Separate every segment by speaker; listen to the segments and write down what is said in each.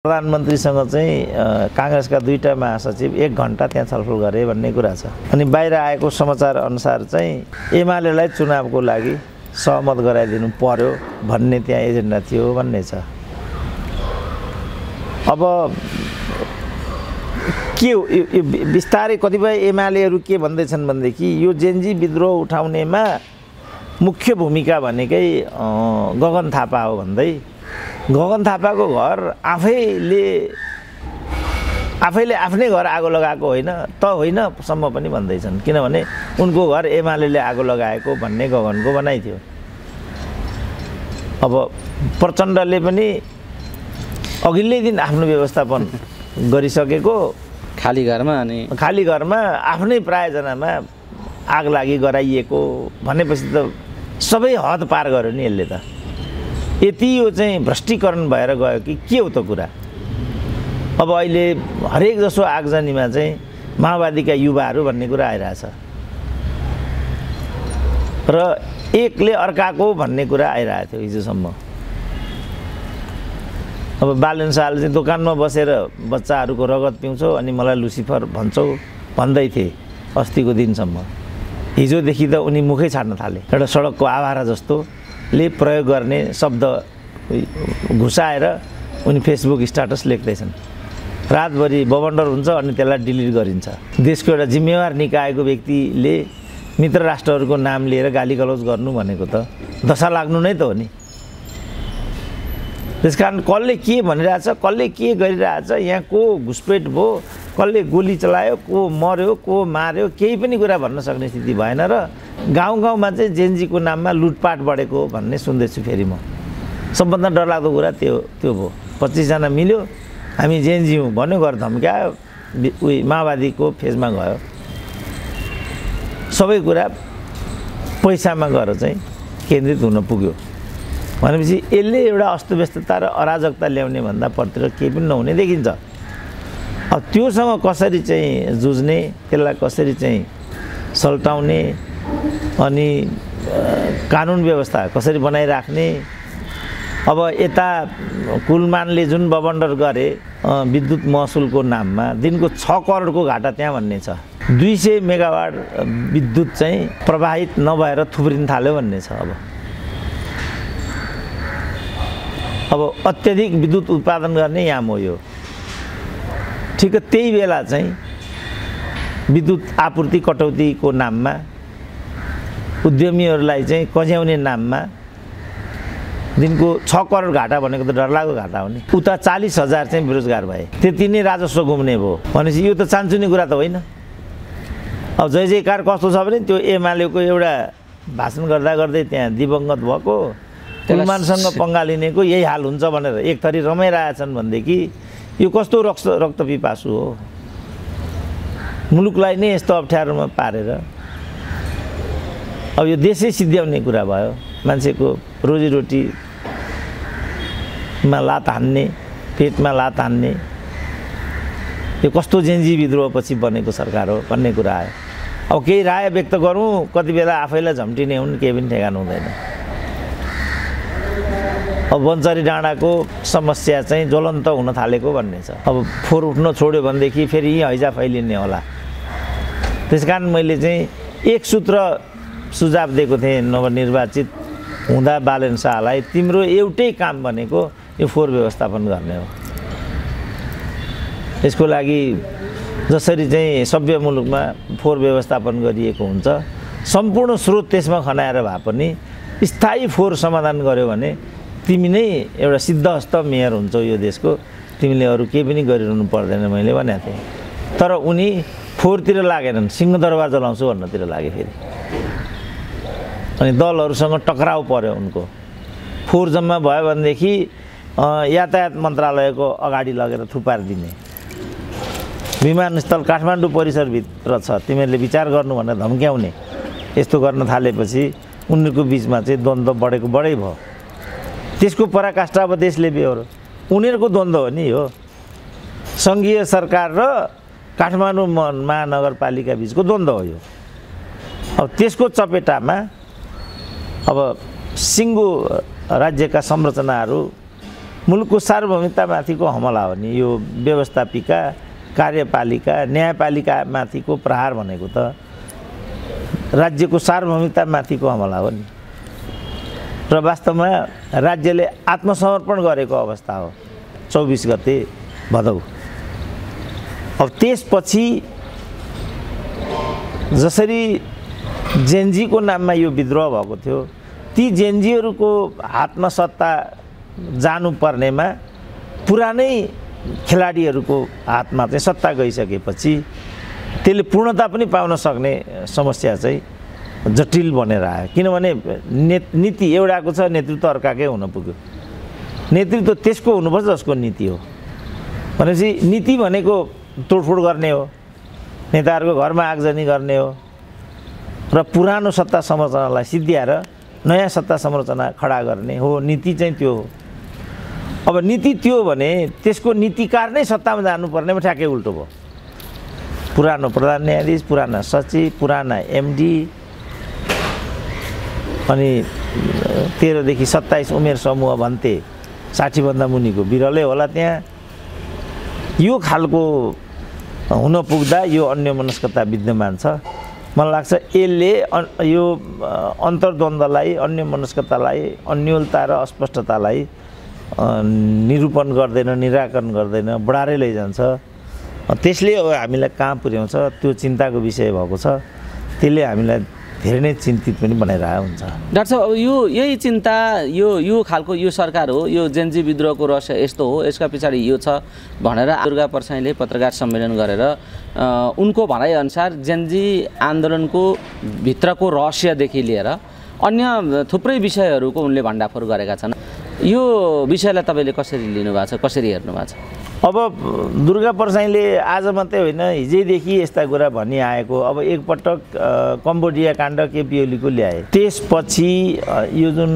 Speaker 1: प्रधानमन्त्रीसँग चाहिँ कांग्रेसका दुईटा महासचिव 1 घण्टा त्यहाँ छलफल गरे भन्ने कुरा छ। अनि बाहिर आएको समाचार अनुसार चाहिँ एमालेलाई चुनावको लागि सहमत गराइदिनु पर्यो भन्ने त्यहाँ एजेन्डा थियो भन्ने छ। अब के बिस्तारै कतिपय एमालेहरू के भन्दैछन् भनेदेखि यो जेनजी विद्रोह उठाउनेमा मुख्य भूमिका भनेकै गगन थापा हो भन्दै गगन थापाको घर आफैले आफ्नै घर आगो लगाएको होइन सम्म पनि भन्दैछन्। किनभने उनको घर एमालेले आगो लगाएको भन्ने गगनको भनाइ थियो। अब प्रचण्डले पनि अघिल्लै दिन आफ्नो व्यवस्थापन गरिसकेको
Speaker 2: खाली घरमा आफ्नै प्रायजनामा आग लागि गराइएको भनेपछि त सबै हद पार गर्यो नि यसले त। यति यो चाहिँ भ्रष्टीकरण भएर गयो कि के हो त कुरा। अब अहिले हरेक जसो आगजनीमा चाहिँ माओवादीका युवाहरू भन्ने कुरा आइरहेछ र एकले अर्काको भन्ने कुरा आइरहेको थियो हिजोसम्म। अब बालन शाहले चाहिँ दोकानमा बसेर बच्चाहरूको रगत पिउँछौ अनि मलाई लुसिफर भन्छौ भन्दै थिए अस्तिको दिनसम्म। हिजोदेखि त उनी मुखै छाड्न थाले। एउटा सडकको आवारा जस्तोले प्रयोग गर्ने शब्द घुसाएर उनी फेसबुक स्ट्याटस लेख्दैछन्। रातभरि बबन्डर हुन्छ अनि त्यसलाई डिलिट गरिन्छ। देशको एउटा जिम्मेवार निकायको व्यक्तिले मित्र राष्ट्रहरूको नाम लिएर गाली गलौज गर्नु भनेको त दशा लाग्नु नै त हो नि। त्यसकारण कसले के भनिरहेछ, कसले के गरिरहेछ, यहाँ को घुसपेट भयो, कसले गोली चलायो, को मर्यो, को मार्यो, केही पनि कुरा भन्न सक्ने स्थिति भएन र गाउँमा चाहिँ जेनजीको नाममा लुटपाट बढेको भन्ने सुन्दैछु। फेरि म सबभन्दा डरलाग्दो कुरा त्यो भयो। 25 जना मिल्यो, हामी जेनजी हौँ भन्यो, घर धम्क्यायो, माओवादीको फेजमा गयो। सबै कुरा पैसामा गएर चाहिँ केन्द्रित हुन पुग्यो भनेपछि यसले एउटा अस्तव्यस्तता र अराजकता ल्याउने भन्दा परतिर केही पनि नहुने देखिन्छ। अब त्योसँग कसरी चाहिँ जुझ्ने, त्यसलाई कसरी चाहिँ सल्टाउने अनि कानुन व्यवस्था कसरी बनाइराख्ने। अब यता कुलमानले जुन बबन्डर गरे विद्युत महसुलको नाममा दिनको 6 करोडको घाटा त्यहाँ भन्ने छ। 200 मेगावाट विद्युत चाहिँ प्रवाहित नभएर थुप्रिन थाल्यो भन्ने छ। अब अत्यधिक विद्युत उत्पादन गर्ने याम हो यो। ठिक त्यही बेला चाहिँ विद्युत आपूर्ति कटौतीको नाममा उद्यमीहरूलाई चाहिँ कज्याउने नाममा दिनको 6 करोड घाटा भनेको त डरलाग्दो घाटा हो नि। उता 40,000 चाहिँ बेरोजगार भए, त्यति नै राजस्व गुम्ने भयो भनेपछि यो त चान्चुने कुरा त होइन। अब जय जयकार कस्तो छ भने त्यो एमालेको एउटा भाषण गर्दै त्यहाँ दिवंगत भएको कुलमानसँग पंगा लिनेको यही हाल हुन्छ भनेर एक थरी रमाइरहेछन् भनेदेखि यो कस्तो रक्त पिपासु हो। मुलुकलाई नै यस्तो अप्ठ्यारोमा पारेर अब यो देशै सिद्ध्याउने कुरा भयो। मान्छेको रोजीरोटीमा लात हान्ने, पेटमा लात हान्ने यो कस्तो जेनजी विद्रोहपछि बनेको सरकार हो भन्ने कुरा आयो। अब केही राय व्यक्त गरौँ, कति बेला आफैलाई झम्टिने हुन्, केही पनि ठेगान हुँदैन। अब बन्चरी डाँडाको समस्या चाहिँ ज्वलन्त हुन थालेको भन्ने छ। अब फोहोर उठ्न छोड्यो भनेदेखि फेरि यहीँ हैजा फैलिने होला। त्यसकारण मैले चाहिँ एक सूत्र सुझाव दिएको थिएँ नवनिर्वाचित हुँदा बालन शाहलाई, तिम्रो एउटै काम भनेको यो फोहोर व्यवस्थापन गर्ने हो। यसको लागि जसरी चाहिँ सभ्य मुलुकमा फोहोर व्यवस्थापन गरिएको हुन्छ, सम्पूर्ण स्रोत त्यसमा खनाएर भए पनि स्थायी फोहोर समाधान गर्यो भने तिमी नै एउटा सिद्धहस्त मेयर हुन्छौ यो देशको, तिमीले अरू केही पनि गरिरहनु पर्दैन मैले भनेको थिएँ। तर उनी फोहोरतिर लागेनन्, सिंहदरबार जलाउँछु भन्नतिर लागे। फेरि अनि दलहरूसँग टक्राउ पर्यो उनको। फोहोर जम्मा भयो भनेदेखि यातायात मन्त्रालयको अगाडि लगेर थुपारिदिने। विमानस्थल काठमाडौँ परिसरभित्र छ, तिमीहरूले विचार गर्नु भनेर धम्क्याउने। यस्तो गर्न थालेपछि उनीहरूको बिचमा चाहिँ द्वन्द्व बढेको बढै भयो। त्यसको पराकाष्ठा अब देशले बेहोरो। उनीहरूको द्वन्द्व हो नि यो। सङ्घीय सरकार र काठमाडौँ महानगरपालिका बिचको द्वन्द्व हो यो। अब त्यसको चपेटामा अब सिङ्गो राज्यका संरचनाहरू
Speaker 1: मुलुकको सार्वभौमिकतामाथिको हमला हो नि यो व्यवस्थापिका कार्यपालिका न्यायपालिकामाथिको प्रहार भनेको त राज्यको सार्वभौमिकतामाथिको हमला हो नि र वास्तवमा राज्यले आत्मसमर्पण गरेको अवस्था हो 24 गते भदौ। अब त्यसपछि जसरी जेनजीको नाममा यो विद्रोह भएको थियो ती जेनजीहरूको हातमा सत्ता जानुपर्नेमा पुरानै खेलाडीहरूको हातमा चाहिँ सत्ता गइसकेपछि त्यसले पूर्णता पनि पाउन सक्ने समस्या चाहिँ जटिल बनेर आयो। किनभने नीति एउटाको छ, नेतृत्व अर्काकै हुन पुग्यो। नेतृत्व त्यसको हुनुपर्छ जसको नीति हो। भनेपछि नीति भनेको तोडफोड गर्ने हो, नेताहरूको घरमा आगजनी गर्ने हो र पुरानो सत्ता संरचनालाई सिद्ध्याएर नयाँ सत्ता संरचना खडा गर्ने हो। नीति चाहिँ त्यो हो। अब नीति त्यो भने त्यसको नीतिकार नै सत्तामा जानुपर्नेमा ठ्याक्कै उल्टो भयो। पुरानो प्रधान न्यायाधीश, पुराना सचिव, पुराना एमडी अनि 13 देखि 27 उमेर समूह भन्थे, 60 भन्दा मुनिको बिरलै होला त्यहाँ। यो खालको हुन पुग्दा यो अन्यमनस्कता विद्यमान छ। मलाई लाग्छ यसले यो अन्तर्द्वन्द्वलाई, अन्यमनस्कतालाई, अन्योलता र अस्पष्टतालाई निरूपण गर्दैन, निराकरण गर्दैन, बढारै लैजान्छ। त्यसले अब हामीलाई कहाँ पुर्याउँछ त्यो चिन्ताको विषय भएको छ। त्यसले हामीलाई धेरै नै चिन्तित पनि बनाइरहेको हुन्छ।
Speaker 3: डाक्टर साहब, अब यही चिन्ता यो खालको यो सरकार हो, यो जेनजी विद्रोहको रहस्य यस्तो हो, यसका पछाडि यो छ भनेर दुर्गा परसाईले पत्रकार सम्मेलन गरेर उनको भनाइअनुसार जेनजी आन्दोलनको भित्रको रहस्यदेखि लिएर अन्य थुप्रै विषयहरूको उनले भण्डाफोर गरेका छन्। यो विषयलाई तपाईँले कसरी लिनुभएको छ, कसरी हेर्नु भएको छ?
Speaker 1: अब दुर्गा परसाईले आज मात्रै होइन हिजैदेखि यस्ता कुरा भनिआएको। अब एकपटक कम्बोडिया काण्ड केपी ओलीको ल्याए, त्यसपछि यो जुन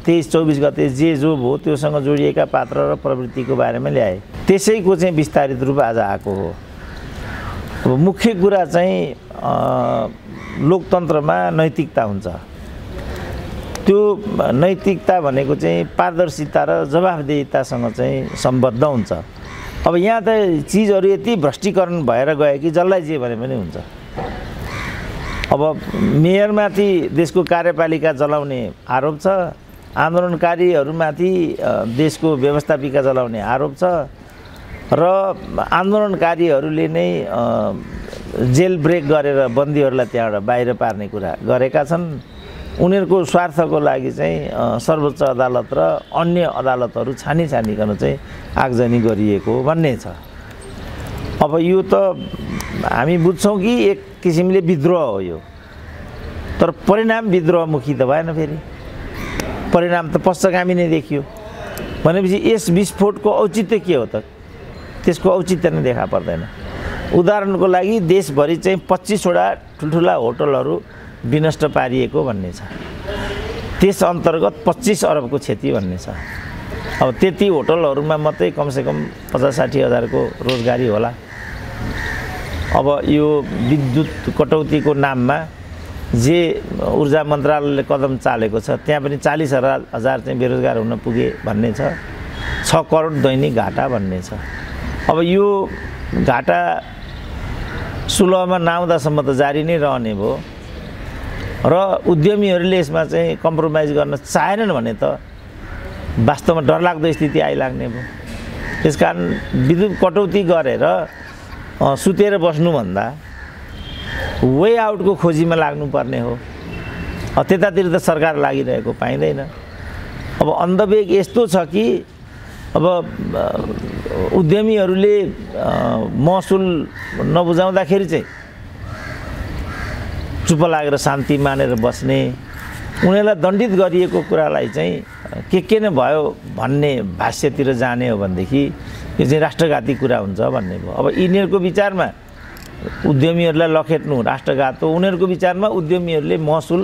Speaker 1: 23-24 गते जे जो भयो त्योसँग जोडिएका पात्र र प्रवृत्तिको बारेमा ल्याए। त्यसैको चाहिँ विस्तारित रूप आज आएको हो। अब मुख्य कुरा चाहिँ लोकतन्त्रमा नैतिकता हुन्छ। त्यो नैतिकता भनेको चाहिँ पारदर्शिता र जवाफदेहितासँग चाहिँ सम्बद्ध हुन्छ। अब यहाँ त चिजहरू यति भ्रष्टीकरण भएर गयो कि जसलाई जे भने पनि हुन्छ। अब मेयरमाथि देशको कार्यपालिका चलाउने आरोप छ, आन्दोलनकारीहरूमाथि देशको व्यवस्थापिका चलाउने आरोप छ र आन्दोलनकारीहरूले नै जेल ब्रेक गरेर बन्दीहरूलाई त्यहाँबाट बाहिर पार्ने कुरा गरेका छन्। उनीहरूको स्वार्थको लागि चाहिँ सर्वोच्च अदालत र अन्य अदालतहरू छानिकन चाहिँ आगजनी गरिएको भन्ने छ। अब यो त हामी बुझ्छौँ कि एक किसिमले विद्रोह हो यो, तर परिणाम विद्रोहमुखी त भएन। फेरि परिणाम त पश्चगामी नै देखियो। भनेपछि यस विस्फोटको औचित्य के हो त? त्यसको औचित्य नै देखा पर्दैन। उदाहरणको लागि देशभरि चाहिँ 25 वटा ठुल्ठुला होटलहरू विनष्ट पारिएको भन्ने छ। त्यस अन्तर्गत 25 अरबको क्षति भन्ने छ। अब त्यति होटलहरूमा मात्रै कमसेकम 50-60 हजारको रोजगारी होला। अब यो विद्युत कटौतीको नाममा जे ऊर्जा मन्त्रालयले कदम चालेको छ त्यहाँ पनि 40,000 चाहिँ बेरोजगार हुन पुगे भन्ने छ। 6 करोड दैनिक घाटा भन्ने छ। अब यो घाटा सुलभमा नआउँदासम्म त जारी नै रहने भयो र उद्यमीहरूले यसमा चाहिँ कम्प्रोमाइज गर्न चाहेनन् भने त वास्तवमा डरलाग्दो स्थिति आइलाग्ने भयो। त्यसकारण विद्युत कटौती गरेर सुतेर बस्नुभन्दा वे आउटको खोजीमा लाग्नुपर्ने हो। त्यतातिर त सरकार लागिरहेको पाइँदैन। अब अन्धवेग यस्तो छ कि अब उद्यमीहरूले महसुल नबुझाउँदाखेरि चाहिँ चुप लागेर शान्ति मानेर बस्ने, उनीहरूलाई दण्डित गरिएको कुरालाई चाहिँ के नै भयो भन्ने भाष्यतिर जाने हो भनेदेखि यो चाहिँ राष्ट्रघाती कुरा हुन्छ भन्ने भयो। अब यिनीहरूको विचारमा उद्यमीहरूलाई लखेट्नु राष्ट्रघात हो, उनीहरूको विचारमा उद्यमीहरूले महसुल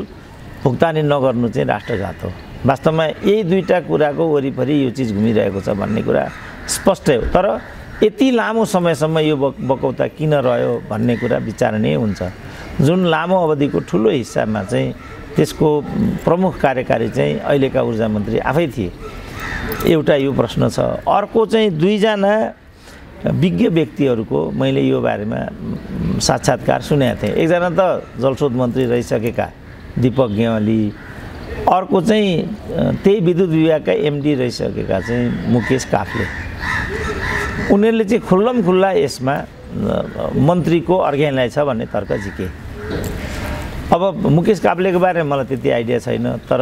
Speaker 1: भुक्तानी नगर्नु चाहिँ राष्ट्रघात हो। वास्तवमा यही दुईटा कुराको वरिपरि यो चिज घुमिरहेको छ भन्ने कुरा स्पष्ट हो। तर यति लामो समयसम्म यो बकौता किन रह्यो भन्ने कुरा विचारणीय हुन्छ। जुन लामो अवधिको ठुलो हिस्सामा चाहिँ त्यसको प्रमुख कार्यकारी चाहिँ अहिलेका ऊर्जा मन्त्री आफै थिए। एउटा यो प्रश्न छ। अर्को चाहिँ दुईजना विज्ञ व्यक्तिहरूको मैले यो बारेमा साक्षात्कार सुनेको थिएँ। एकजना त जलस्रोत मन्त्री रहिसकेका दीपक गेवाली, अर्को चाहिँ त्यही विद्युत विभागका एमडी रहिसकेका चाहिँ मुकेश काफ्ले। उनीहरूले चाहिँ खुल्लम खुल्ला यसमा मन्त्रीको अर्ग्यानलाई छ भन्ने तर्क झिके। अब मुकेश काफ्लेको बारेमा मलाई त्यति आइडिया छैन, तर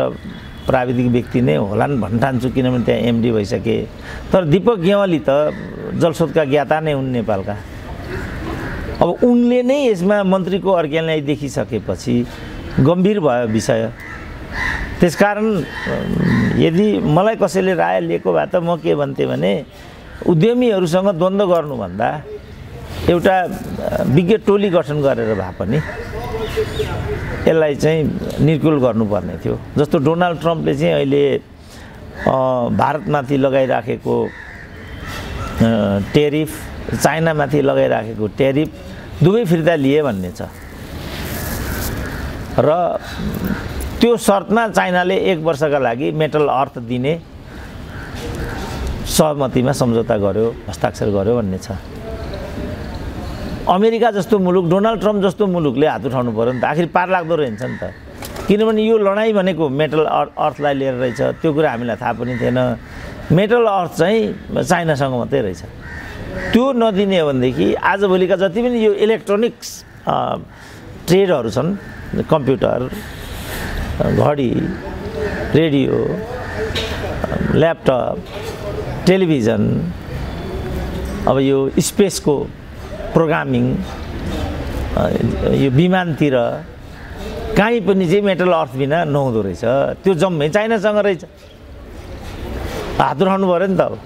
Speaker 1: प्राविधिक व्यक्ति नै होलान् भन्न ठान्छु, किनभने त्यहाँ एमडी भइसके। तर दीपक गेवाली त जलस्रोतका ज्ञाता नै हुन् नेपालका। अब उनले नै यसमा मन्त्रीको अर्ग्यानलाई देखिसकेपछि गम्भीर भयो विषय। त्यसकारण यदि मलाई कसैले राय लिएको भए त म के भन्थेँ भने उद्यमीहरूसँग द्वन्द्व गर्नुभन्दा एउटा विज्ञ टोली गठन गरेर भए पनि यसलाई चाहिँ निर्कुल गर्नुपर्ने थियो। जस्तो डोनाल्ड ट्रम्पले चाहिँ अहिले भारतमाथि लगाइराखेको टेरिफ, चाइनामाथि लगाइराखेको टेरिफ दुवै फिर्ता लिए भन्ने छ र त्यो शर्तमा चाइनाले 1 वर्षका लागि मेटल अर्थ दिने सहमतिमा सम्झौता गर्यो, हस्ताक्षर गर्यो भन्ने छ। अमेरिका जस्तो मुलुक, डोनाल्ड ट्रम्प जस्तो मुलुकले हात उठाउनु पर्यो नि त। आखिर पार लाग्दो रहेछ नि त, किनभने यो लडाइँ भनेको मेटल अर्थलाई लिएर रहेछ। त्यो कुरा हामीलाई थाहा पनि थिएन। मेटल अर्थ चाहिँ चाइनासँग मात्रै रहेछ। त्यो नदिने हो भनेदेखि आजभोलिका जति पनि यो इलेक्ट्रोनिक्स ट्रेडहरू छन्, कम्प्युटर, घडी, रेडियो, ल्यापटप, टेलिभिजन, अब यो स्पेसको प्रोग्रामिङ, यो विमानतिर कहीँ पनि चाहिँ मेटल अर्थ बिना नहुँदो रहेछ। त्यो जम्मै चाइनासँग रहेछ। हात उठाउनु पऱ्यो नि त। अब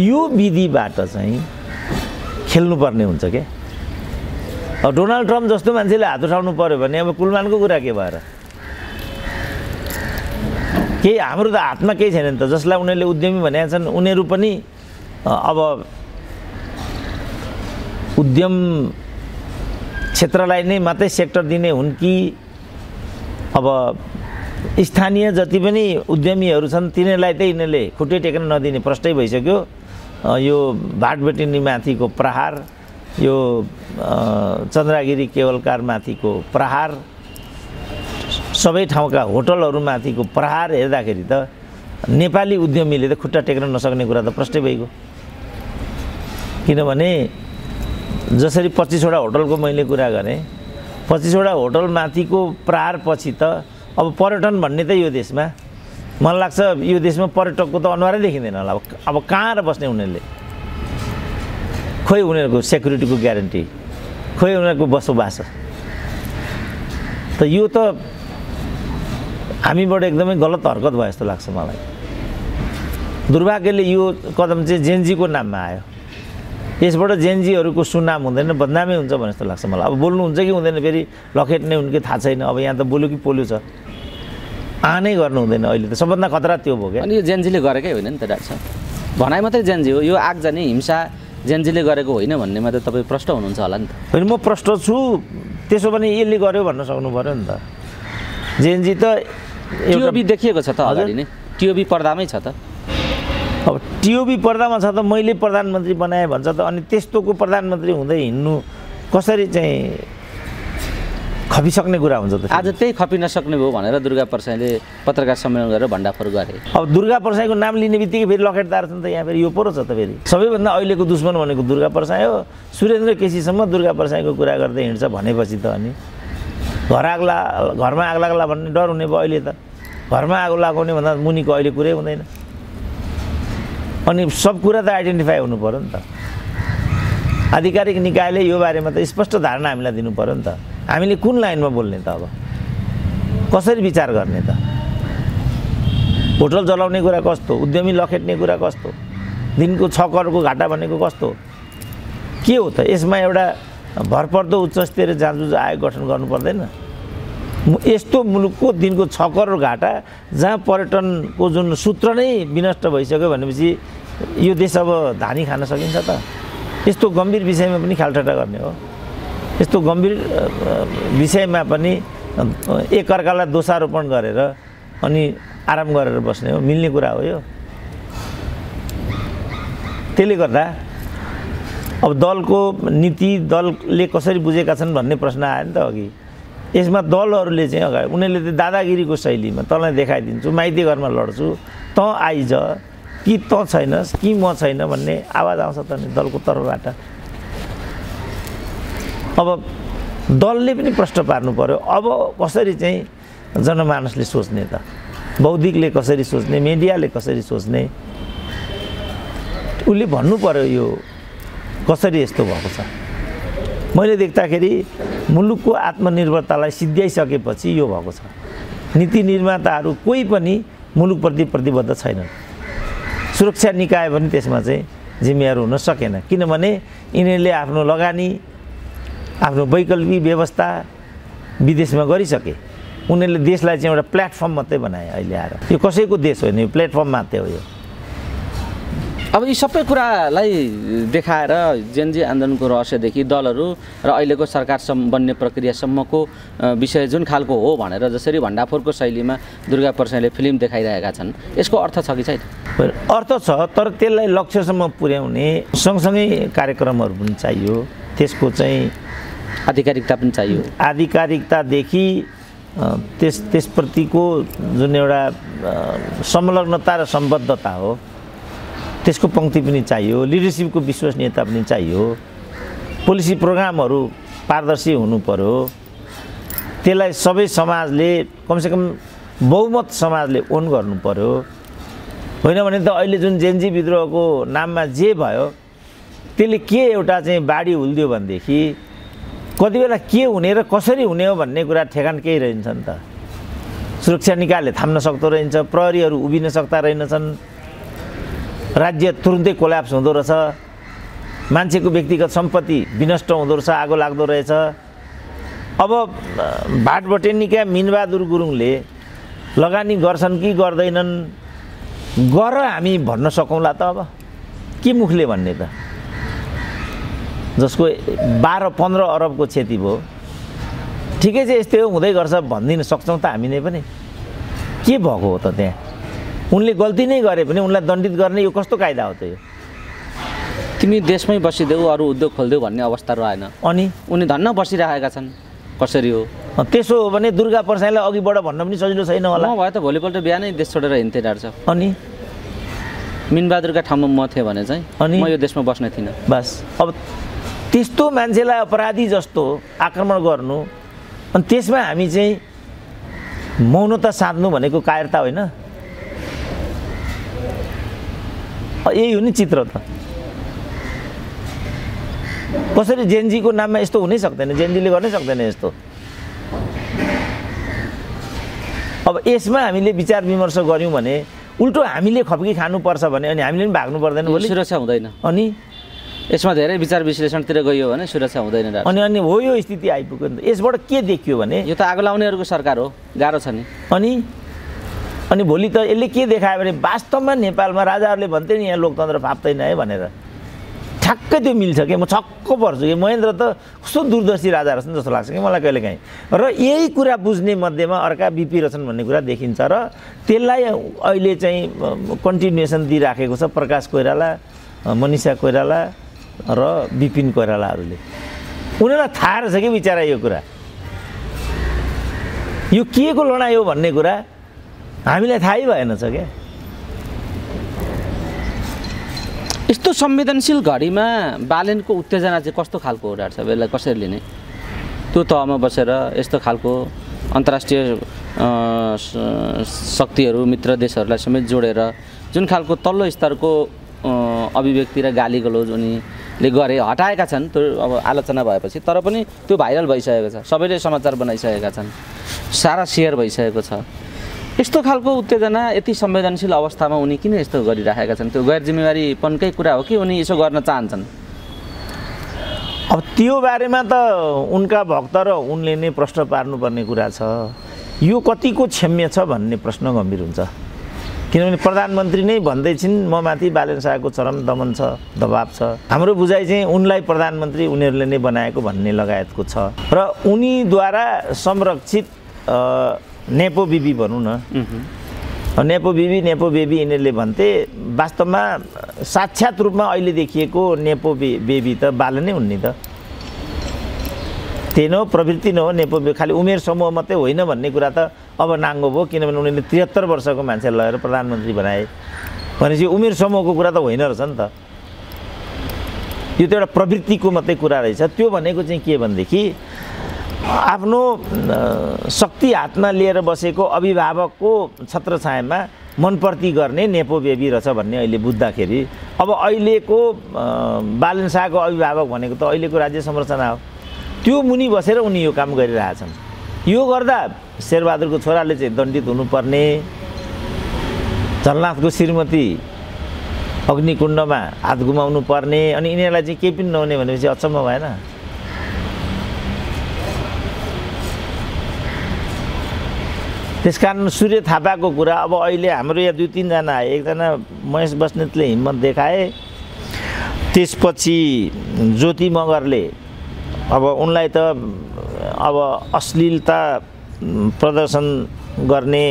Speaker 1: यो विधिबाट चाहिँ खेल्नुपर्ने हुन्छ क्या। अब डोनाल्ड ट्रम्प जस्तो मान्छेले हात उठाउनु पऱ्यो भने अब कुलमानको कुरा के भएर? केही हाम्रो त हातमा केही छैन नि त। जसलाई उनीहरूले उद्यमी भनेका छन् उनीहरू पनि अब उद्यम क्षेत्रलाई नै मात्रै सेक्टर दिने हुन् कि अब स्थानीय जति पनि उद्यमीहरू छन् तिनीहरूलाई चाहिँ यिनीहरूले खुट्टै टेक्न नदिने प्रष्टै भइसक्यो। यो भाटबेटिनी माथिको प्रहार, यो चन्द्रगिरी केबल कार माथिको प्रहार, सबै ठाउँका होटलहरूमाथिको प्रहार हेर्दाखेरि त नेपाली उद्यमीले त खुट्टा टेक्न नसक्ने कुरा त प्रष्टै भइगयो। किनभने जसरी 25वटा होटलको मैले कुरा गरेँ, 25वटा होटलमाथिको प्रहार पछि त अब पर्यटन भन्ने त यो देशमा मलाई लाग्छ यो देशमा पर्यटकको त अनुहारै देखिँदैन होला। अब कहाँ बस्ने उनीहरूले? खोइ उनीहरूको सेक्युरिटीको ग्यारेन्टी, खोइ उनीहरूको बसोबास। त यो त हामीबाट एकदमै गलत हरकत भयो जस्तो लाग्छ मलाई। दुर्भाग्यले यो कदम चाहिँ जेनजीको नाममा आयो। यसबाट जेनजीहरूको सुनाम हुँदैन, बदनामै हुन्छ भने जस्तो लाग्छ मलाई। अब बोल्नुहुन्छ कि हुँदैन फेरि लखेट नै हुन् कि थाहा छैन। अब यहाँ त बोल्यो कि पोल्यो छ, आनै गर्नु हुँदैन। अहिले त सबभन्दा खतरा त्यो भयो क्या।
Speaker 3: अनि यो जेनजीले गरेकै होइन नि त डाक्टर साहब, भनाइ मात्रै जेनजी हो। यो आगजनी हिंसा जेनजीले गरेको होइन भन्नेमा त तपाईँ प्रष्ट हुनुहुन्छ होला नि त।
Speaker 1: होइन, म प्रष्ट छु। त्यसो भने यसले गर्यो भन्न सक्नु पऱ्यो नि त। जेनजी त
Speaker 3: टिओबी देखिएको छ त अगाडि नै, टिओबी पर्दामै छ त।
Speaker 1: अब टिओबी पर्दामा छ त मैले प्रधानमन्त्री बनाएँ भन्छ त। अनि त्यस्तोको प्रधानमन्त्री हुँदै हिँड्नु कसरी चाहिँ खपिसक्ने कुरा हुन्छ त?
Speaker 3: आज त्यही खपि नसक्ने भयो भनेर दुर्गा परसाईले पत्रकार सम्मेलन गरेर भण्डाफोर गरे।
Speaker 1: अब दुर्गा परसाईको नाम लिने बित्तिकै फेरि लखेटदार छन् त यहाँ। फेरि यो पो छ त। फेरि सबैभन्दा अहिलेको दुश्मन भनेको दुर्गा परसाई हो। सुरेन्द्र केसीसम्म दुर्गा परसाईको कुरा गर्दै हिँड्छ भनेपछि त अनि घरमा आग लाग्ला भन्ने डर हुने भयो। अहिले त घरमा आगो लगाउने भन्दा मुनिको अहिले कुरै हुँदैन। अनि सब कुरा त आइडेन्टिफाई हुनु पऱ्यो नि त। आधिकारिक निकायले यो बारेमा त स्पष्ट धारणा हामीलाई दिनु पऱ्यो नि त। हामीले कुन लाइनमा बोल्ने त? अब कसरी विचार गर्ने त? होटल चलाउने कुरा कस्तो, उद्यमी लखेट्ने कुरा कस्तो, दिनको 6 करोडको घाटा भनेको कस्तो के हो त? यसमा एउटा भरपर्दो उच्च स्तरीय जाँच आयोग गठन गर्नु पर्दैन? यस्तो मुलुकको दिनको 6 करोड घाटा जहाँ पर्यटनको जुन सूत्र नै विनष्ट भइसक्यो भनेपछि यो देश अब धानी खान सकिन्छ त? यस्तो गम्भीर विषयमा पनि ख्यालठट्टा गर्ने हो? यस्तो गम्भीर विषयमा पनि एकअर्कालाई दोषारोपण गरेर अनि
Speaker 2: आराम गरेर बस्ने हो, मिल्ने कुरा हो यो। त्यसले गर्दा अब दलको नीति दलले कसरी बुझेका छन् भन्ने प्रश्न आयो नि त अघि। यसमा दलहरूले चाहिँ अगाडि उनीहरूले त दादागिरीको शैलीमा तँलाई देखाइदिन्छु, माइती घरमा लड्छु, तँ आइज कि तँ छैनस् कि म छैन भन्ने आवाज आउँछ त नि दलको तर्फबाट। अब दलले पनि प्रश्न पार्नु पर्यो, अब कसरी चाहिँ जनमानसले सोच्ने त, बौद्धिकले कसरी सोच्ने, मिडियाले कसरी सोच्ने, उसले भन्नु पर्यो यो कसरी यस्तो भएको छ। मैले देख्दाखेरि मुलुकको आत्मनिर्भरतालाई सिद्ध्याइसकेपछि यो भएको छ। नीति निर्माताहरू कोही पनि मुलुकप्रति प्रतिबद्ध छैनन्। सुरक्षा निकाय पनि त्यसमा चाहिँ जिम्मेवार हुन सकेन, किनभने यिनीहरूले आफ्नो लगानी आफ्नो वैकल्पिक व्यवस्था विदेशमा गरिसके। उनीहरूले देशलाई चाहिँ एउटा प्लेटफर्म मात्रै बनाए। अहिले आएर यो कसैको देश होइन, यो प्लेटफर्म मात्रै हो यो।
Speaker 3: अब यी सबै कुरालाई देखाएर जेनजी आन्दोलनको रहस्यदेखि दलहरू र अहिलेको सरकार बन्ने प्रक्रियासम्मको विषय जुन खालको हो भनेर जसरी भण्डाफोरको शैलीमा दुर्गा परसाईले फिल्म देखाइरहेका छन्, यसको अर्थ छ कि छैन?
Speaker 2: अर्थ छ, तर त्यसलाई लक्ष्यसम्म पुर्याउने सँगसँगै कार्यक्रमहरू पनि चाहियो। त्यसको चाहिँ
Speaker 3: आधिकारिकता पनि चाहियो।
Speaker 2: आधिकारिकतादेखि त्यसप्रतिको जुन एउटा संलग्नता र सम्बद्धता हो त्यसको पङ्क्ति पनि चाहियो। लिडरसिपको विश्वसनीयता पनि चाहियो। पोलिसी प्रोग्रामहरू पारदर्शी हुनु पर्यो। त्यसलाई सबै समाजले कमसेकम बहुमत समाजले ओन गर्नु पर्यो। होइन भने त अहिले जुन जेनजी विद्रोहको नाममा जे भयो त्यसले के एउटा चाहिँ बाढी हुल्दियो भनेदेखि कति बेला के हुने र कसरी हुने हो भन्ने कुरा ठेगान केही रहन्छ नि त। सुरक्षा निकायले थाम्न सक्दो रहन्छ, प्रहरीहरू उभिन सक्दा रहेनछन्, राज्य तुरुन्तै कोल्याप्स हुँदो रहेछ, मान्छेको व्यक्तिगत सम्पत्ति विनष्ट हुँदो रहेछ, आगो लाग्दो रहेछ। अब भाटबटेनीका मिनबहादुर गुरुङले लगानी गर्छन् कि गर्दैनन् गर हामी भन्न सकौँला त। अब के मुखले भन्ने त, जसको 12-15 अरबको क्षति भयो, ठिकै छ यस्तै हो हुँदै गर्छ भनिदिन सक्छौँ त हामी नै पनि। के भएको हो त त्यहाँ? उनले गल्ती नै गरे पनि उनलाई दण्डित गर्ने यो कस्तो कायदा हो त यो?
Speaker 3: तिमी देशमै बसिदेऊ अरू उद्योग खोलिदेऊ भन्ने अवस्था रहेन।
Speaker 2: अनि
Speaker 3: उनी धन्न बसिरहेका छन्, कसरी हो?
Speaker 2: त्यसो हो भने दुर्गा परसाईलाई अघिबाट भन्न पनि सजिलो छैन होला।
Speaker 3: म भयो त भोलिपल्ट बिहानै देश छोडेर हिँड्थेँ डाक्टर।
Speaker 2: अनि
Speaker 3: मिनबहादुरका ठाउँमा म थिएँ भने चाहिँ
Speaker 2: अनि
Speaker 3: म यो देशमा बस्ने थिइनँ।
Speaker 2: बस अब त्यस्तो मान्छेलाई अपराधी जस्तो आक्रमण गर्नु अनि त्यसमा हामी चाहिँ मौनता साध्नु भनेको कायरता होइन? यही हो नि चित्र त। कसरी जेनजीको नाममा यस्तो हुनै सक्दैन, जेनजीले गर्नै सक्दैन यस्तो। अब यसमा हामीले विचार विमर्श गऱ्यौँ भने उल्टो हामीले खप्की खानुपर्छ भने अनि हामीले पनि भाग्नु पर्दैन। भोलि
Speaker 3: सुरक्षा हुँदैन। अनि यसमा धेरै विचार विश्लेषणतिर गयो भने सुरक्षा हुँदैन।
Speaker 2: अनि हो यो स्थिति आइपुग्यो नि त। यसबाट के देखियो भने
Speaker 3: यो त आगो लाउनेहरूको सरकार हो, गाह्रो छ नि।
Speaker 2: अनि भोलि त यसले के देखायो भने वास्तवमा नेपालमा राजाहरूले भन्थे नि यहाँ लोकतन्त्र फाप्दैन है भनेर। ठ्याक्कै त्यो मिल्छ कि म छक्क पर्छु कि महेन्द्र त कस्तो दूरदर्शी राजा रहेछन् जस्तो लाग्छ कि मलाई कहिलेकाहीँ। र यही कुरा बुझ्ने मध्येमा अर्का बिपी रहेछन् भन्ने कुरा देखिन्छ र त्यसलाई अहिले चाहिँ कन्टिन्युएसन दिइराखेको छ प्रकाश कोइराला, मनिषा कोइराला र विपिन कोइरालाहरूले। उनीहरूलाई थाहा रहेछ कि बिचरा यो कुरा, यो के को लडाइँ हो भन्ने कुरा हामीलाई थाहै भएन छ क्या।
Speaker 3: यस्तो संवेदनशील घडीमा बालेनको उत्तेजना चाहिँ कस्तो खालको हो डाक्टर साहब? यसलाई कसरी लिने? त्यो तहमा बसेर यस्तो खालको अन्तर्राष्ट्रिय शक्तिहरू मित्र देशहरूलाई समेत जोडेर जुन खालको तल्लो स्तरको अभिव्यक्ति र गाली गलौज उनीले गरे हटाएका छन्, त्यो अब आलोचना भएपछि, तर पनि त्यो भाइरल भइसकेको छ, सबैले समाचार बनाइसकेका छन्, सारा सेयर भइसकेको छ। यस्तो खालको उत्तेजना यति संवेदनशील अवस्थामा उनी किन यस्तो गरिराखेका छन्? त्यो गैर जिम्मेवारीपनकै कुरा हो कि उनी यसो गर्न चाहन्छन्?
Speaker 2: अब त्यो बारेमा त उनका भक्त र उनले नै प्रश्न पार्नुपर्ने कुरा छ। यो कतिको क्षम्य छ भन्ने प्रश्न गम्भीर हुन्छ। किनभने प्रधानमन्त्री नै भन्दैछिन् म माथि बालेन शाहको चरम दमन छ, दबाब छ। हाम्रो बुझाइ चाहिँ उनलाई प्रधानमन्त्री उनीहरूले नै बनाएको भन्ने लगायतको छ र उनीद्वारा संरक्षित नेपो बिबी भनौँ न,
Speaker 1: नेपो बेबी यिनीहरूले भन्थे वास्तवमा साक्षात रूपमा अहिले देखिएको नेपो बेबी त बालन नै हुन् नि त त्यही न प्रवृत्ति न हो नेपो खालि उमेर समूह मात्रै होइन भन्ने कुरा त अब नाङ्गो भयो किनभने उनीहरूले 73 वर्षको मान्छे लगेर प्रधानमन्त्री बनाए भनेपछि उमेर समूहको कुरा त होइन रहेछ नि त यो त एउटा प्रवृत्तिको मात्रै कुरा रहेछ त्यो भनेको चाहिँ के भनेदेखि आफ्नो शक्ति हातमा लिएर बसेको अभिभावकको छत्रछायामा मनप्रति गर्ने नेपो बेबी रहेछ भन्ने अहिले बुझ्दाखेरि अब अहिलेको बालन शाहको अभिभावक भनेको त अहिलेको राज्य संरचना हो त्यो मुनि बसेर उनी यो काम गरिरहेछन् यो गर्दा शेरबहादुरको छोराले चाहिँ दण्डित हुनुपर्ने झलनाथको श्रीमती अग्निकुण्डमा हात गुमाउनु पर्ने अनि यिनीहरूलाई चाहिँ केही पनि नहुने भनेपछि अचम्म भएन त्यसकारण सूर्य थापाको कुरा अब अहिले हाम्रो यहाँ 2-3 जना आए एकजना महेश बस्नेतले हिम्मत देखाए त्यसपछि ज्योति मगरले अब उनलाई त अब अश्लीलता प्रदर्शन गर्ने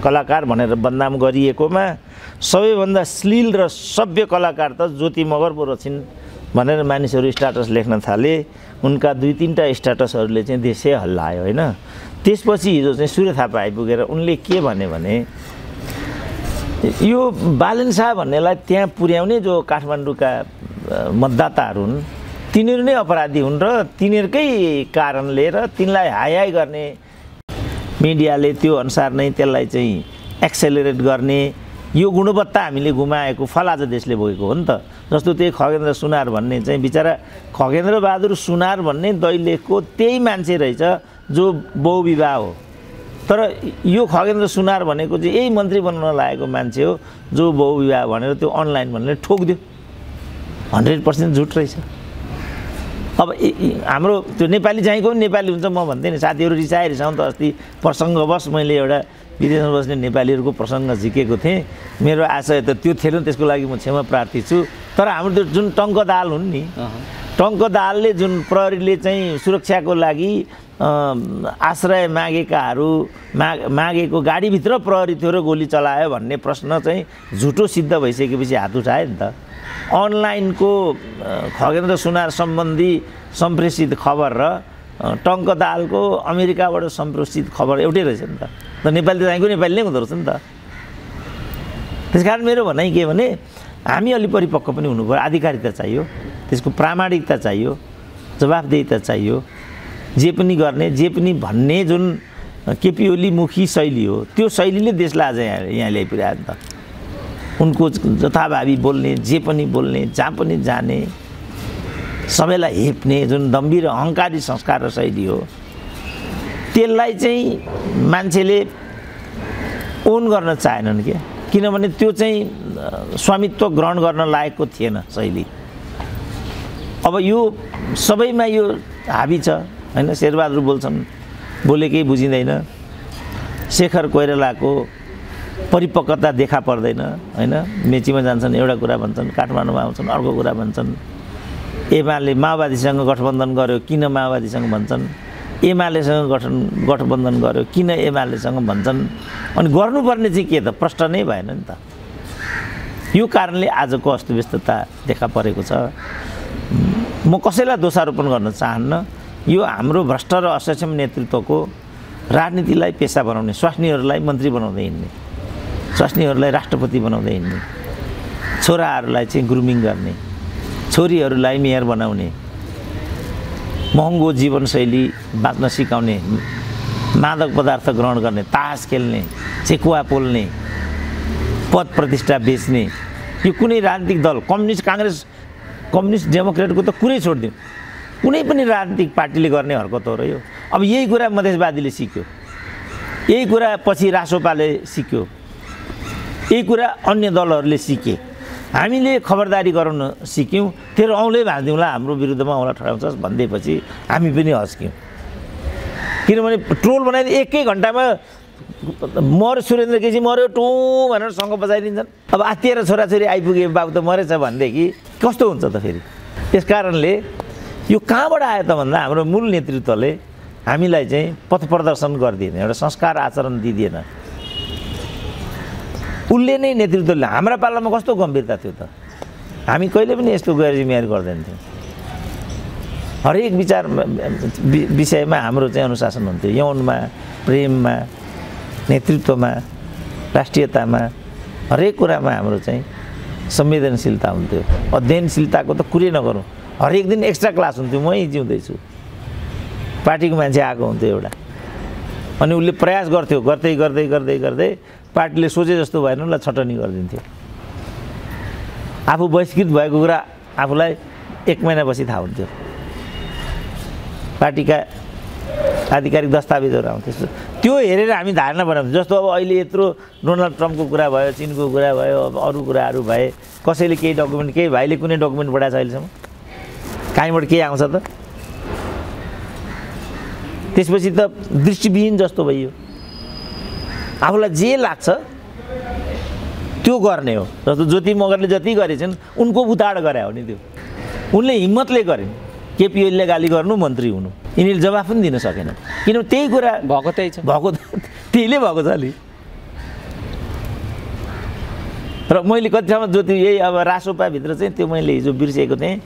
Speaker 1: कलाकार भनेर बदनाम गरिएकोमा सबैभन्दा श्लील र सभ्य कलाकार त ज्योति मगर पो रहेछिन् भनेर मानिसहरू स्ट्याटस लेख्न थाले उनका 2-3टा स्ट्याटसहरूले चाहिँ देशै हल्लायो हैन त्यसपछि हिजो चाहिँ सूर्य थापा आइपुगेर उनले के भने यो बालन शाह भन्नेलाई त्यहाँ पुर्याउने जो काठमाडौँका मतदाताहरू हुन् तिनीहरू नै अपराधी हुन् र तिनीहरूकै कारणले र तिनलाई हाई गर्ने मिडियाले त्यो अनुसार नै त्यसलाई चाहिँ एक्सेलरेट गर्ने यो गुणवत्ता हामीले गुमाएको फल आज देशले भोगेको हो नि त जस्तो त्यही खगेन्द्र सुनार भन्ने चाहिँ बिचरा खगेन्द्र बहादुर सुनार भन्ने दैलेखको त्यही मान्छे रहेछ जो बहुविवाह हो तर यो खगेन्द्र सुनार भनेको चाहिँ यही मन्त्री बनाउन लागेको मान्छे हो जो बहुविवाह भनेर त्यो अनलाइन भनेर ठोक्दियो 100% झुट रहेछ अब हाम्रो त्यो नेपाली चाहिँको पनि नेपाली हुन्छ म भन्दै नि साथीहरू रिसाउँ त अस्ति प्रसङ्गवश मैले एउटा विदेशमा बस्ने नेपालीहरूको प्रसङ्ग झिकेको थिएँ मेरो आशय त त्यो थिएन त्यसको लागि म क्षमा प्रार्थी छु तर हाम्रो त्यो जुन टङ्कदाल हुन् नि टङ्कदालले जुन प्रहरीले चाहिँ सुरक्षाको लागि आश्रय मागेकाहरू मागेको गाडीभित्र प्रहरी थियो र गोली चलायो भन्ने प्रश्न चाहिँ झुटो सिद्ध भइसकेपछि हात उठायो नि त अनलाइनको खगेन्द्र सुनार सम्बन्धी सम्प्रेषित खबर र टङ्कदालको अमेरिकाबाट सम्प्रेषित खबर एउटै रहेछ नि त नेपाली चाहिँको नेपाली नै हुँदो रहेछ नि त त्यसकारण मेरो भनाइ के भने हामी अलि परिपक्व पनि हुनु पर्यो आधिकारिकता चाहियो त्यसको प्रामाणिकता चाहियो जवाफदेहिता चाहियो जे पनि गर्ने जे पनि भन्ने जुन केपी ओली मुखी शैली हो त्यो शैलीले देशलाई आज यहाँ ल्याइपुर्यायो नि त उनको जथाभावी बोल्ने जे पनि बोल्ने जहाँ पनि जाने सबैलाई हेप्ने जुन दम्भी र अहङ्कारी संस्कार र शैली हो त्यसलाई चाहिँ मान्छेले ओन गर्न चाहेनन् क्या किनभने त्यो चाहिँ स्वामित्व ग्रहण गर्न लायकको थिएन शैली अब यो सबैमा यो हाबी छ हैन शेरबहादुर बोल्छन् बोलेकै बुझिँदैन शेखर कोइरालाको परिपक्वता देखा पर्दैन हैन मेचीमा जान्छन् एउटा कुरा भन्छन् काठमाडौँमा आउँछन् अर्को कुरा भन्छन् एमाले माओवादीसँग गठबन्धन गर्यो किन माओवादीसँग भन्छन् एमालेसँग गठबन्धन गर्यो किन एमालेसँग भन्छन् अनि गर्नुपर्ने चाहिँ के त प्रश्न नै भएन नि त यो कारणले आजको अस्तव्यस्तता देखा परेको छ म कसैलाई दोषारोपण गर्न चाहन्न यो हाम्रो भ्रष्ट र असक्षम नेतृत्वको राजनीतिलाई पेसा बनाउने स्वास्नीहरूलाई मन्त्री बनाउँदै हिँड्ने स्वास्नीहरूलाई राष्ट्रपति बनाउँदै हिँड्ने छोराहरूलाई चाहिँ ग्रुमिङ गर्ने छोरीहरूलाई मेयर बनाउने महँगो जीवनशैली बाँच्न सिकाउने मादक पदार्थ ग्रहण गर्ने तास खेल्ने चेकुवा पोल्ने पद प्रतिष्ठा बेच्ने यो कुनै राजनीतिक दल कम्युनिस्ट काङ्ग्रेस कम्युनिस्ट डेमोक्रेटको त कुरै छोडिदिउँ कुनै पनि राजनीतिक पार्टीले गर्ने हरकत हो र यो अब यही कुरा मधेसवादीले सिक्यो यही कुरा पछि रासोपाले सिक्यो यही कुरा अन्य दलहरूले सिके हामीले खबरदारी गराउन सिक्यौँ तेरो औँलै भाँदिउँला हाम्रो विरुद्धमा औँला ठडाउँछस् भन्दैपछि हामी पनि हस्क्यौँ किनभने ट्रोल बनाइदिए एकै घन्टामा मर सुरेन्द्र केसी मऱ्यो टु भनेर सँग बजाइदिन्छन् अब आत्तिएर छोराछोरी आइपुगे बाबु त मरेछ भनेदेखि कस्तो हुन्छ त फेरि त्यस कारणले यो कहाँबाट आयो त भन्दा हाम्रो मूल नेतृत्वले हामीलाई चाहिँ पथ प्रदर्शन गरिदिएन एउटा संस्कार आचरण दिइदिएन
Speaker 2: उसले नै नेतृत्व लियो। हाम्रा पालामा कस्तो गम्भीरता थियो त, हामी कहिले पनि यस्तो गैर जिम्मेवारी गर्दैन थियौँ। हरेक विषयमा हाम्रो चाहिँ अनुशासन हुन्थ्यो, यौनमा, प्रेममा, नेतृत्वमा, राष्ट्रियतामा, हरेक कुरामा हाम्रो चाहिँ संवेदनशीलता हुन्थ्यो। अध्ययनशीलताको त कुरै नगरौँ, हरेक दिन एक्स्ट्रा क्लास हुन्थ्यो, मै जिउँदैछु, पार्टीको मान्छे आएको हुन्थ्यो एउटा, अनि उसले प्रयास गर्थ्यो, गर्दै गर्दै गर्दै गर्दै पार्टीले सोचे जस्तो भएन उसलाई छटनी गरिदिन्थ्यो। आफू बहिष्कृत भएको कुरा आफूलाई 1 महिनापछि थाहा हुन्थ्यो। पार्टीका आधिकारिक दस्तावेजहरू आउँथ्यो, त्यो हेरेर हामी धारणा बनाउँथ्यौँ। जस्तो अब अहिले यत्रो डोनाल्ड ट्रम्पको कुरा भयो, चीनको कुरा भयो, अब अरू कुराहरू भए, कसैले केही डकुमेन्ट, केही भाइले कुनै डकुमेन्ट पठाएको छ अहिलेसम्म, कहीँबाट केही आउँछ त? त्यसपछि त दृष्टिविहीन जस्तो भइयो। आफूलाई जे लाग्छ त्यो गर्ने हो। जस्तो ज्योति मगरले जति गरेछन् उनको उताड गरे हो नि, त्यो उनले हिम्मतले गरिन्। केपी ओलीले गाली गर्नु, मन्त्री हुनु, यिनीहरूले जवाफ पनि दिन सकेन, किनभने त्यही कुरा
Speaker 3: भएको त्यही छ,
Speaker 2: भएको त्यहीले भएको छ अलि। र मैले कति ठाउँमा ज्योति यही अब रासोपाभित्र चाहिँ त्यो मैले हिजो बिर्सेको थिएँ,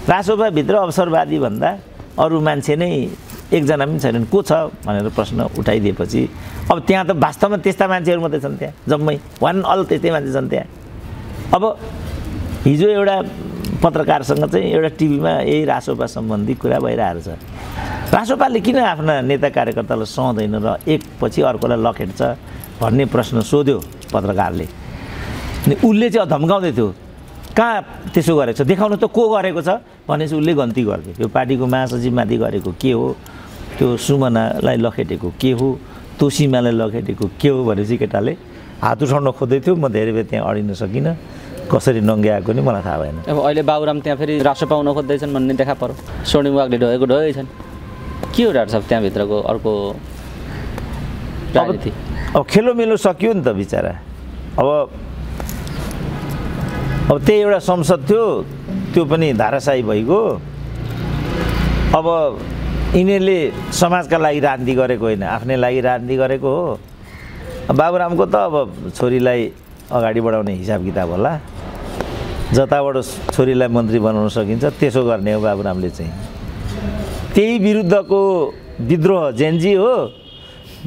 Speaker 2: रासोपाभित्र अवसरवादी भन्दा अरू मान्छे नै एकजना पनि छैनन्, को छ भनेर प्रश्न उठाइदिएपछि अब त्यहाँ त वास्तवमा त्यस्ता मान्छेहरू मात्रै छन्, त्यहाँ जम्मै वान अल त्यस्तै मान्छे छन् त्यहाँ। अब हिजो एउटा पत्रकारसँग चाहिँ एउटा टिभीमा यही रासोपा सम्बन्धी कुरा भइरहेको छ। रासोपाले किन आफ्ना नेता कार्यकर्तालाई सहँदैन र एकपछि अर्कोलाई लखेट्छ भन्ने प्रश्न सोध्यो पत्रकारले। अनि उसले चाहिँ धम्काउँदै थियो, कहाँ त्यसो गरेको छ देखाउनु त, को गरेको छ भनेपछि उसले गन्ती गर्थ्यो। यो पार्टीको महासचिवमाथि गरेको के हो, त्यो सुमनालाई लखेटेको के हो, तोसीमालाई लखेटेको के हो भनेपछि केटाले हात उठाउन खोज्दै थियो। म धेरै बेर त्यहाँ अडिन सकिनँ, कसरी नङ्ग्याएको नि मलाई थाहा भएन।
Speaker 3: अब अहिले बाबुराम त्यहाँ फेरि राष्ट्र पाउन खोज्दैछन् भन्ने देखा पर्यो। स्वर्णिम वाग्ले ढोगेको ढोगै छन्, के हो डाक्टर साहब त्यहाँभित्रको अर्को राजनीति?
Speaker 2: अब खेलोमेलो सकियो नि त बिचरा। अब त्यही एउटा संसद थियो, त्यो पनि धाराशाही भइगयो। अब यिनीहरूले समाजका लागि राजनीति गरेको होइन, आफ्नै लागि राजनीति गरेको हो। बाबुरामको त अब छोरीलाई अगाडि बढाउने हिसाब किताब होला, जताबाट छोरीलाई मन्त्री बनाउन सकिन्छ त्यसो गर्ने हो बाबुरामले चाहिँ। त्यही विरुद्धको विद्रोह जेनजी हो,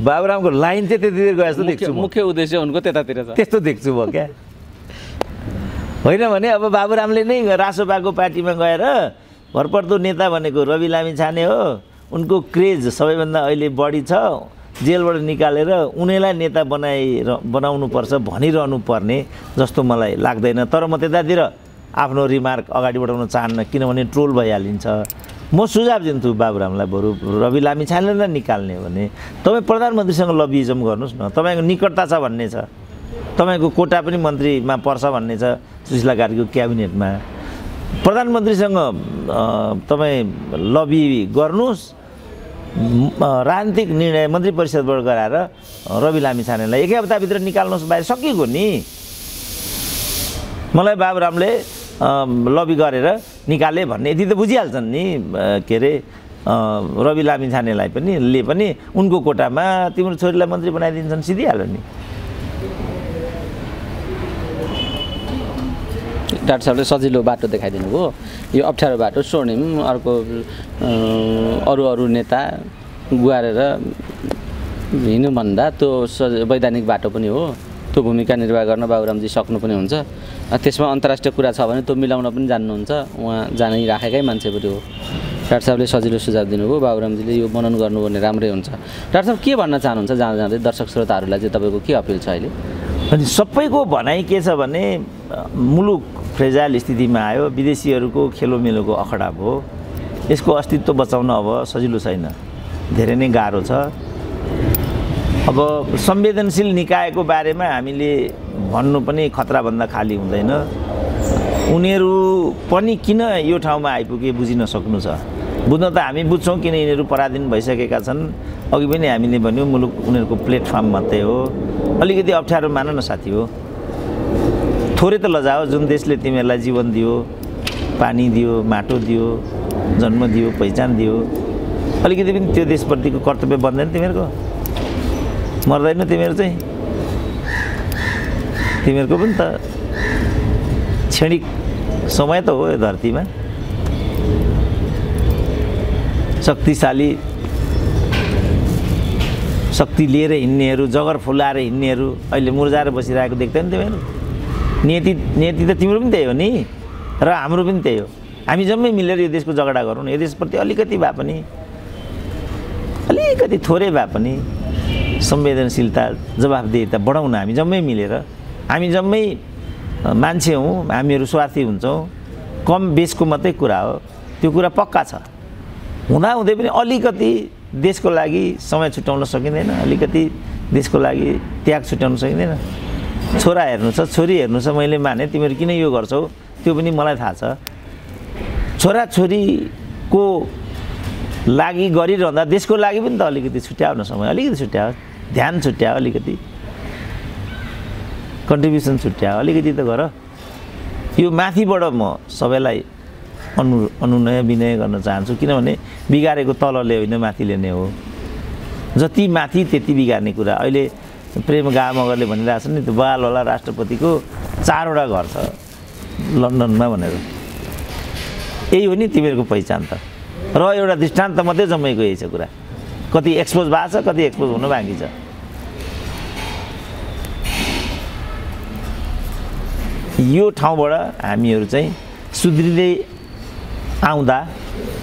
Speaker 2: बाबुरामको लाइन चाहिँ त्यतितिर गए जस्तो देख्छु।
Speaker 3: मुख्य उद्देश्य उनको त्यतातिर छ,
Speaker 2: त्यस्तो देख्छु म क्या। होइन भने अब बाबुरामले नै रासोपाको पार्टीमा गएर भरपर्दो नेता भनेको रवि लामिछाने हो, उनको क्रेज सबैभन्दा अहिले बढी छ, जेलबाट निकालेर उनीलाई नेता बनाउनुपर्छ भनिरहनु पर्ने जस्तो मलाई लाग्दैन। तर म त्यतातिर आफ्नो रिमार्क अगाडि बढाउन चाहन्न, किनभने ट्रोल भइहालिन्छ। म सुझाव दिन्छु बाबुरामलाई, बरु रवि लामिछानेलाई निकाल्ने हो भने तपाईँ प्रधानमन्त्रीसँग लबिजम गर्नुहोस् न। तपाईँको निकटता छ भन्ने छ, तपाईँको कोटा पनि मन्त्रीमा पर्छ भन्ने छ सुशीला कार्कीको क्याबिनेटमा। प्रधानमन्त्रीसँग तपाईँ लबी गर्नुहोस्, राजनीतिक निर्णय मन्त्री परिषदबाट गराएर रवि लामिछानेलाई 1 हप्ताभित्र निकाल्नुहोस् बाहिर, सकिएको नि। मलाई बाबुरामले लबी गरेर निकाले भन्ने यति त बुझिहाल्छन् नि। के अरे रवि लामिछानेलाई पनि उनको कोटामा तिम्रो छोरीलाई मन्त्री बनाइदिन्छन्, सिधिहाल्यो नि।
Speaker 3: डाक्टर साहबले सजिलो बाटो देखाइदिनु भयो, यो अप्ठ्यारो बाटो स्वर्णिम अर्को अरू नेता गुहारेर हिँड्नुभन्दा त्यो वैधानिक बाटो पनि हो, त्यो भूमिका निर्वाह गर्न बाबुरामजी सक्नु पनि हुन्छ। त्यसमा अन्तर्राष्ट्रिय कुरा छ भने त्यो मिलाउन पनि जान्नुहुन्छ, उहाँ जानै राखेकै मान्छे पनि हो। डाक्टर साहबले सजिलो सुझाव दिनुभयो, बाबुरामजीले यो बनाउनु गर्नु भने राम्रै हुन्छ। डाक्टर साहब के भन्न चाहनुहुन्छ जाँदै दर्शक श्रोताहरूलाई चाहिँ तपाईँको के अपिल छ अहिले?
Speaker 2: अनि सबैको भनाइ के छ भने मुलुक फ्रेजाइल स्थितिमा आयो, विदेशीहरूको खेलोमेलोको अखडा भयो, यसको अस्तित्व बचाउन अब सजिलो छैन, धेरै नै गाह्रो छ। अब संवेदनशील निकायको बारेमा हामीले भन्नु पनि खतराभन्दा खाली हुँदैन। उनीहरू पनि किन यो ठाउँमा आइपुगे बुझिन सक्नु छ। बुझ्न त हामी बुझ्छौँ, किन यिनीहरू पराधीन भइसकेका छन्। अघि पनि हामीले भन्यौँ मुलुक उनीहरूको प्लेटफर्म मात्रै हो। अलिकति अप्ठ्यारो मान न साथी हो, थोरै त लजाओ। जुन देशले तिमीहरूलाई जीवन दियो, पानी दियो, माटो दियो, जन्म दियो, पहिचान दियो, अलिकति पनि त्यो देशप्रतिको कर्तव्य बन्दैन तिमीहरूको? मर्दैन तिमीहरू चाहिँ? तिमीहरूको पनि त क्षणिक समय त हो यो धरतीमा। शक्तिशाली शक्ति लिएर हिँड्नेहरू, जगर फुलाएर हिँड्नेहरू अहिले मुर्जाएर बसिरहेको देख्दैन तिमीहरू? नियति त तिम्रो पनि त्यही हो नि र हाम्रो पनि त्यही हो। हामी जम्मै मिलेर यो देशको झगडा गरौँ न। यो देशप्रति अलिकति भए पनि, अलिकति थोरै भए पनि संवेदनशीलता, जवाफदेहिता बढाउन हामी जम्मै मिलेर। हामी जम्मै मान्छे हौँ, हामीहरू स्वार्थी हुन्छौँ, कम बेसको मात्रै कुरा हो, त्यो कुरा पक्का छ। हुँदाहुँदै पनि अलिकति देशको लागि समय छुट्याउन सकिँदैन, अलिकति देशको लागि त्याग छुट्याउन सकिँदैन। छोरा हेर्नु छ, छोरी हेर्नु छ, मैले माने तिमीहरू किन यो गर्छौ त्यो पनि मलाई थाहा छ। छोराछोरीको लागि गरिरहँदा देशको लागि पनि त अलिकति छुट्याउ न समय, अलिकति छुट्यायो, ध्यान छुट्यायो, अलिकति कन्ट्रिब्युसन छुट्यायो, अलिकति त गर। यो माथिबाट म सबैलाई अनुनय विनय गर्न चाहन्छु, किनभने बिगारेको तलले होइन माथिले नै हो। जति माथि त्यति बिगार्ने कुरा। अहिले प्रेम मगरले भनिरहेछ नि, त्यो बालवाला राष्ट्रपतिको 4वटा घर छ लन्डनमा भनेर। यही हो नि तिमीहरूको पहिचान त। र एउटा दृष्टान्त मात्रै जम्मैको यही छ कुरा। कति एक्सपोज भएको छ, कति एक्सपोज हुन बाँकी छ। यो ठाउँबाट हामीहरू चाहिँ सुध्रिँदै आउँदा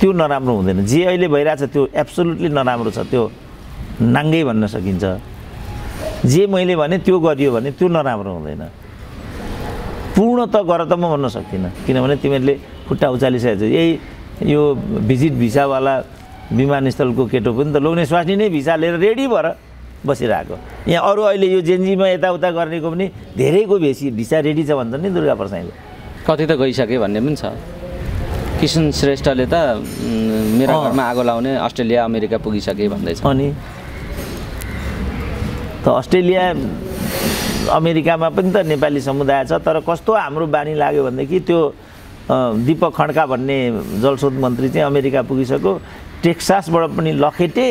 Speaker 2: त्यो नराम्रो हुँदैन। जे अहिले भइरहेछ त्यो एब्सोल्युटली नराम्रो छ, त्यो नाङ्गै भन्न सकिन्छ। जे मैले भने त्यो गरियो भने त्यो नराम्रो हुँदैन। पूर्ण त गर त म भन्न सक्दिनँ, किनभने तिमीहरूले खुट्टा उचालिसकेको छ। यही यो भिजिट भिसावाला विमानस्थलको केटो पनि त लोग्ने स्वास्नी नै भिसा लिएर रेडी भएर बसिरहेको। यहाँ अरू अहिले यो जेनजीमा यताउता गर्नेको पनि धेरैको भिसा रेडी छ भन्छ नि दुर्गा प्रसाईले।
Speaker 3: कति त गइसके भन्ने पनि छ। किशन श्रेष्ठले त मेरो घरमा आगो लाउने अस्ट्रेलिया अमेरिका पुगिसके भन्दैछ।
Speaker 2: अनि त अस्ट्रेलिया अमेरिकामा पनि त नेपाली समुदाय छ, तर कस्तो हाम्रो बानी लाग्यो भनेदेखि त्यो दीपक खड्का भन्ने जलस्रोत मन्त्री चाहिँ अमेरिका पुगिसक्यो, टेक्सासबाट पनि लखेटे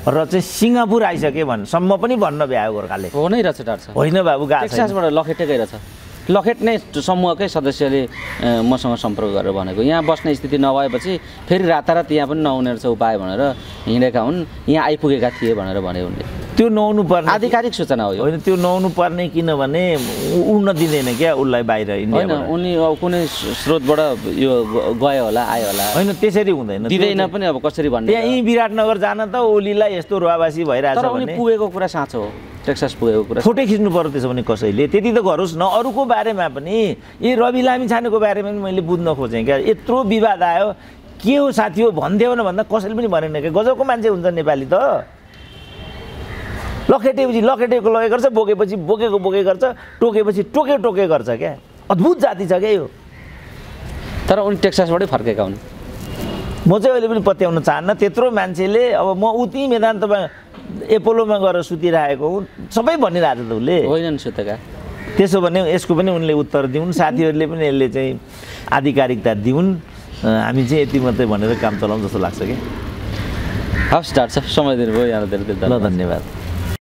Speaker 2: र चाहिँ सिङ्गापुर आइसके सम्म पनि भन्न भ्यायो गोर्खाले।
Speaker 3: हो नै रहेछ डाक्टर साहब।
Speaker 2: होइन बाबु,
Speaker 3: टेक्सासबाट लखेटे गइरहेछ। लखेट नै समूहकै सदस्यले मसँग सम्पर्क गरेर भनेको यहाँ बस्ने स्थिति नभएपछि फेरि रातारात यहाँ पनि नहुने रहेछ उपाय भनेर हिँडेका हुन्, यहाँ आइपुगेका थिए भनेर भने उनले।
Speaker 2: त्यो नहुनु पर्ने
Speaker 3: आधिकारिक सूचना हो यो।
Speaker 2: होइन, त्यो नहुनु पर्ने, किनभने उड्न दिँदैन क्या उसलाई बाहिर इन्डियाबाट।
Speaker 3: होइन, उनी अब कुनै स्रोतबाट यो गयो होला, आयो होला।
Speaker 2: होइन, त्यसरी हुँदैन,
Speaker 3: दिँदैन पनि। अब कसरी भन्ने,
Speaker 2: त्यहाँ यहीँ विराटनगर जान त ओलीलाई यस्तो रुवावासी भइरहेछ
Speaker 3: भने। तर उनी पुगेको कुरा साँचो हो, टेक्सास पुगेको कुरा।
Speaker 2: फोटो खिच्नु पर्यो त्यसो भने कसैले, त्यति त गरोस् न। अरूको बारेमा पनि, यी रवि लामिछानेको बारेमा पनि मैले बुझ्न खोजेँ क्या। यत्रो विवाद आयो, के हो साथी हो भनिदेऊ न भन्दा कसैले पनि भनेन क्या। गजबको मान्छे हुन्छ नेपाली त। लखेटेपछि लखेटेको लगे गर्छ, बोकेपछि बोकेको बोके गर्छ, टोकेपछि टोके गर्छ क्या। अद्भुत जाति छ क्या यो।
Speaker 3: तर उनी टेक्सासबाटै फर्केका हुन्।
Speaker 2: म चाहिँ अहिले पनि पत्याउन चाहन्न। त्यत्रो मान्छेले, अब म उति मेदान्तमा एपोलोमा गएर सुतिरहेको हुँ सबै भनिरहेको छ त उसले।
Speaker 3: होइनन् सुतेका।
Speaker 2: त्यसो भने यसको पनि उनले उत्तर दिउन्, साथीहरूले पनि यसले चाहिँ आधिकारिकता दिउन्। हामी चाहिँ यति मात्रै भनेर काम चलाउँ जस्तो लाग्छ कि।
Speaker 3: हवस् डाक्टर साहब, समय दिनुभयो। यहाँ धेरै धेरै
Speaker 2: ल, धन्यवाद।